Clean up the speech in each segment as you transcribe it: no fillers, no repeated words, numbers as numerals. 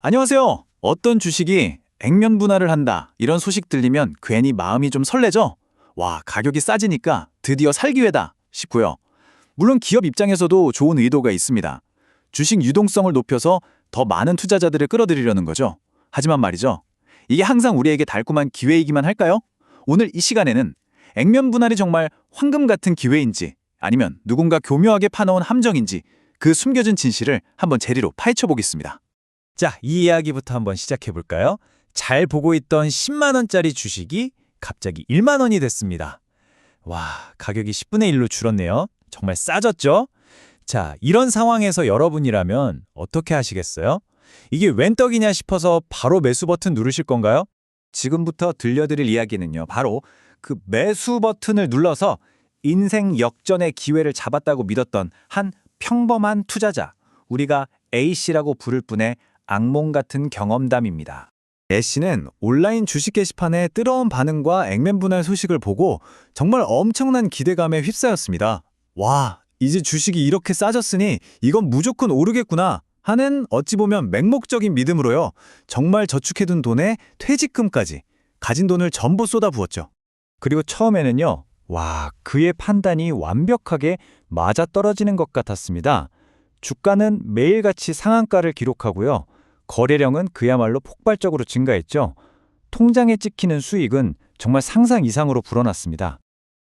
안녕하세요. 어떤 주식이 액면 분할을 한다. 이런 소식 들리면 괜히 마음이 좀 설레죠? 와, 가격이 싸지니까 드디어 살 기회다 싶고요. 물론 기업 입장에서도 좋은 의도가 있습니다. 주식 유동성을 높여서 더 많은 투자자들을 끌어들이려는 거죠. 하지만 말이죠. 이게 항상 우리에게 달콤한 기회이기만 할까요? 오늘 이 시간에는 액면 분할이 정말 황금 같은 기회인지 아니면 누군가 교묘하게 파놓은 함정인지 그 숨겨진 진실을 한번 재리로 파헤쳐 보겠습니다. 자, 이 이야기부터 한번 시작해 볼까요? 잘 보고 있던 10만 원짜리 주식이 갑자기 1만 원이 됐습니다. 와, 가격이 10분의 1로 줄었네요. 정말 싸졌죠? 자, 이런 상황에서 여러분이라면 어떻게 하시겠어요? 이게 웬 떡이냐 싶어서 바로 매수 버튼 누르실 건가요? 지금부터 들려드릴 이야기는요. 바로 그 매수 버튼을 눌러서 인생 역전의 기회를 잡았다고 믿었던 한 평범한 투자자, 우리가 A씨라고 부를 뿐의 악몽 같은 경험담입니다. A씨는 온라인 주식 게시판에 뜨거운 반응과 액면 분할 소식을 보고 정말 엄청난 기대감에 휩싸였습니다. 와, 이제 주식이 이렇게 싸졌으니 이건 무조건 오르겠구나 하는 어찌 보면 맹목적인 믿음으로요. 정말 저축해둔 돈에 퇴직금까지 가진 돈을 전부 쏟아부었죠. 그리고 처음에는요. 와, 그의 판단이 완벽하게 맞아떨어지는 것 같았습니다. 주가는 매일같이 상한가를 기록하고요. 거래량은 그야말로 폭발적으로 증가했죠. 통장에 찍히는 수익은 정말 상상 이상으로 불어났습니다.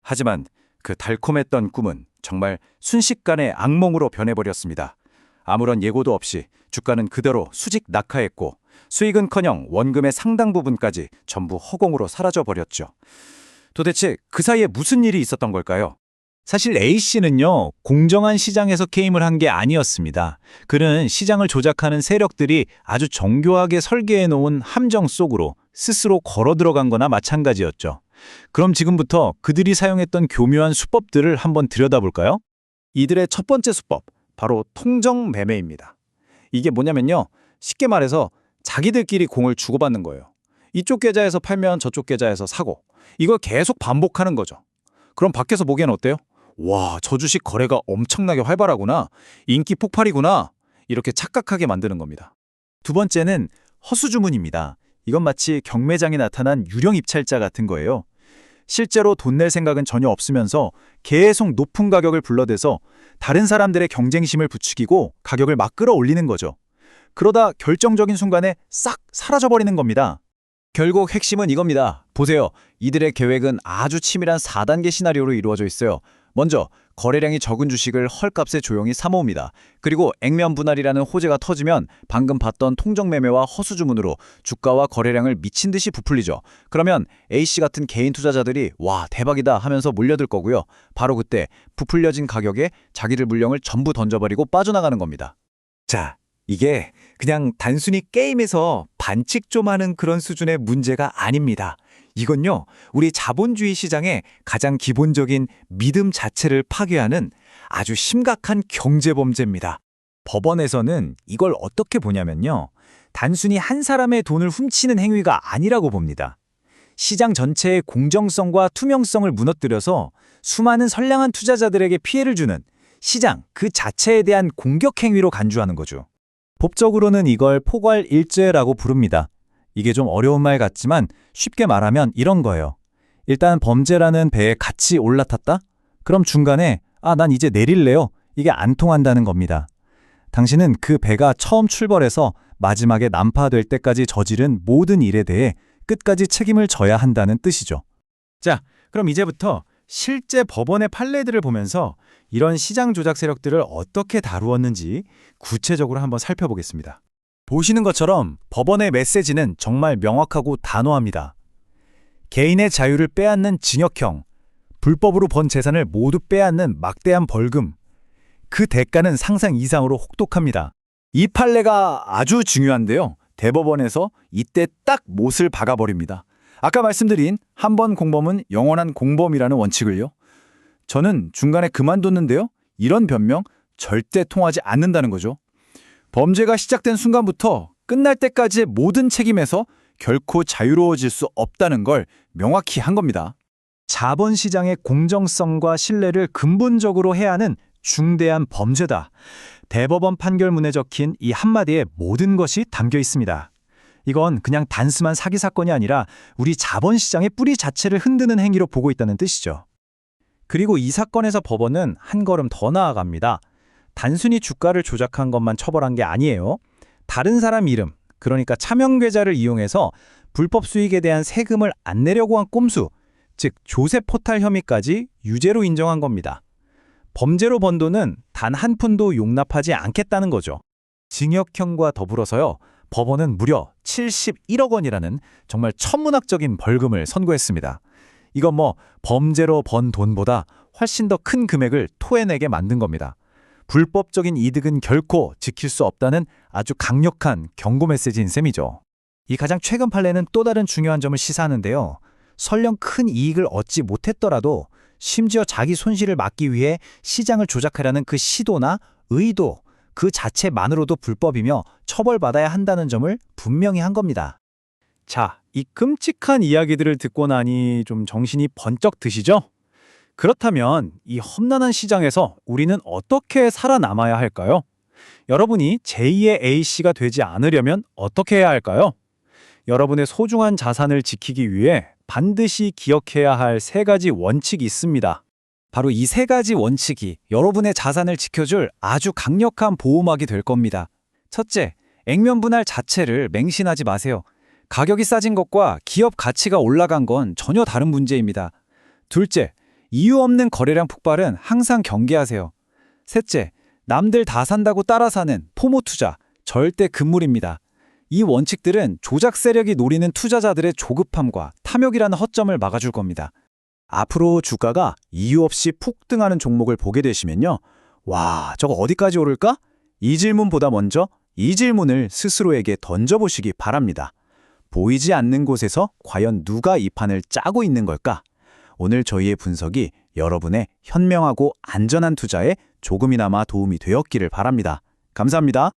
하지만 그 달콤했던 꿈은 정말 순식간에 악몽으로 변해버렸습니다. 아무런 예고도 없이 주가는 그대로 수직 낙하했고 수익은커녕 원금의 상당 부분까지 전부 허공으로 사라져버렸죠. 도대체 그 사이에 무슨 일이 있었던 걸까요? 사실 A씨는요, 공정한 시장에서 게임을 한 게 아니었습니다. 그는 시장을 조작하는 세력들이 아주 정교하게 설계해 놓은 함정 속으로 스스로 걸어 들어간 거나 마찬가지였죠. 그럼 지금부터 그들이 사용했던 교묘한 수법들을 한번 들여다볼까요? 이들의 첫 번째 수법, 바로 통정 매매입니다. 이게 뭐냐면요. 쉽게 말해서 자기들끼리 공을 주고받는 거예요. 이쪽 계좌에서 팔면 저쪽 계좌에서 사고, 이걸 계속 반복하는 거죠. 그럼 밖에서 보기엔 어때요? 와, 저 주식 거래가 엄청나게 활발하구나. 인기 폭발이구나. 이렇게 착각하게 만드는 겁니다. 두 번째는 허수주문입니다. 이건 마치 경매장에 나타난 유령 입찰자 같은 거예요. 실제로 돈 낼 생각은 전혀 없으면서 계속 높은 가격을 불러대서 다른 사람들의 경쟁심을 부추기고 가격을 막 끌어올리는 거죠. 그러다 결정적인 순간에 싹 사라져버리는 겁니다. 결국 핵심은 이겁니다. 보세요. 이들의 계획은 아주 치밀한 4단계 시나리오로 이루어져 있어요. 먼저 거래량이 적은 주식을 헐값에 조용히 사모읍니다. 그리고 액면 분할이라는 호재가 터지면 방금 봤던 통정매매와 허수주문으로 주가와 거래량을 미친 듯이 부풀리죠. 그러면 A씨 같은 개인 투자자들이 와, 대박이다 하면서 몰려들 거고요. 바로 그때 부풀려진 가격에 자기들 물량을 전부 던져버리고 빠져나가는 겁니다. 자, 이게 그냥 단순히 게임에서 반칙 좀 하는 그런 수준의 문제가 아닙니다. 이건요, 우리 자본주의 시장의 가장 기본적인 믿음 자체를 파괴하는 아주 심각한 경제범죄입니다. 법원에서는 이걸 어떻게 보냐면요, 단순히 한 사람의 돈을 훔치는 행위가 아니라고 봅니다. 시장 전체의 공정성과 투명성을 무너뜨려서 수많은 선량한 투자자들에게 피해를 주는 시장 그 자체에 대한 공격 행위로 간주하는 거죠. 법적으로는 이걸 포괄일죄라고 부릅니다. 이게 좀 어려운 말 같지만 쉽게 말하면 이런 거예요. 일단 범죄라는 배에 같이 올라탔다? 그럼 중간에 난 이제 내릴래요. 이게 안 통한다는 겁니다. 당신은 그 배가 처음 출발해서 마지막에 난파될 때까지 저지른 모든 일에 대해 끝까지 책임을 져야 한다는 뜻이죠. 자, 그럼 이제부터 실제 법원의 판례들을 보면서 이런 시장 조작 세력들을 어떻게 다루었는지 구체적으로 한번 살펴보겠습니다. 보시는 것처럼 법원의 메시지는 정말 명확하고 단호합니다. 개인의 자유를 빼앗는 징역형, 불법으로 번 재산을 모두 빼앗는 막대한 벌금, 그 대가는 상상 이상으로 혹독합니다. 이 판례가 아주 중요한데요. 대법원에서 이때 딱 못을 박아버립니다. 아까 말씀드린 한 번 공범은 영원한 공범이라는 원칙을요. 저는 중간에 그만뒀는데요. 이런 변명 절대 통하지 않는다는 거죠. 범죄가 시작된 순간부터 끝날 때까지의 모든 책임에서 결코 자유로워질 수 없다는 걸 명확히 한 겁니다. 자본시장의 공정성과 신뢰를 근본적으로 해하는 중대한 범죄다. 대법원 판결문에 적힌 이 한마디에 모든 것이 담겨 있습니다. 이건 그냥 단순한 사기 사건이 아니라 우리 자본시장의 뿌리 자체를 흔드는 행위로 보고 있다는 뜻이죠. 그리고 이 사건에서 법원은 한 걸음 더 나아갑니다. 단순히 주가를 조작한 것만 처벌한 게 아니에요. 다른 사람 이름, 그러니까 차명계좌를 이용해서 불법 수익에 대한 세금을 안 내려고 한 꼼수, 즉 조세 포탈 혐의까지 유죄로 인정한 겁니다. 범죄로 번 돈은 단 한 푼도 용납하지 않겠다는 거죠. 징역형과 더불어서요, 법원은 무려 71억 원이라는 정말 천문학적인 벌금을 선고했습니다. 이건 범죄로 번 돈보다 훨씬 더 큰 금액을 토해내게 만든 겁니다. 불법적인 이득은 결코 지킬 수 없다는 아주 강력한 경고 메시지인 셈이죠. 이 가장 최근 판례는 또 다른 중요한 점을 시사하는데요. 설령 큰 이익을 얻지 못했더라도 심지어 자기 손실을 막기 위해 시장을 조작하려는 그 시도나 의도, 그 자체만으로도 불법이며 처벌받아야 한다는 점을 분명히 한 겁니다. 자, 이 끔찍한 이야기들을 듣고 나니 좀 정신이 번쩍 드시죠? 그렇다면 이 험난한 시장에서 우리는 어떻게 살아남아야 할까요? 여러분이 제2의 A씨가 되지 않으려면 어떻게 해야 할까요? 여러분의 소중한 자산을 지키기 위해 반드시 기억해야 할 3가지 원칙이 있습니다. 바로 이 3가지 원칙이 여러분의 자산을 지켜줄 아주 강력한 보호막이 될 겁니다. 첫째, 액면 분할 자체를 맹신하지 마세요. 가격이 싸진 것과 기업 가치가 올라간 건 전혀 다른 문제입니다. 둘째, 이유 없는 거래량 폭발은 항상 경계하세요. 셋째, 남들 다 산다고 따라 사는 포모 투자, 절대 금물입니다. 이 원칙들은 조작 세력이 노리는 투자자들의 조급함과 탐욕이라는 허점을 막아줄 겁니다. 앞으로 주가가 이유 없이 폭등하는 종목을 보게 되시면요. 와, 저거 어디까지 오를까? 이 질문보다 먼저 이 질문을 스스로에게 던져보시기 바랍니다. 보이지 않는 곳에서 과연 누가 이 판을 짜고 있는 걸까? 오늘 저희의 분석이 여러분의 현명하고 안전한 투자에 조금이나마 도움이 되었기를 바랍니다. 감사합니다.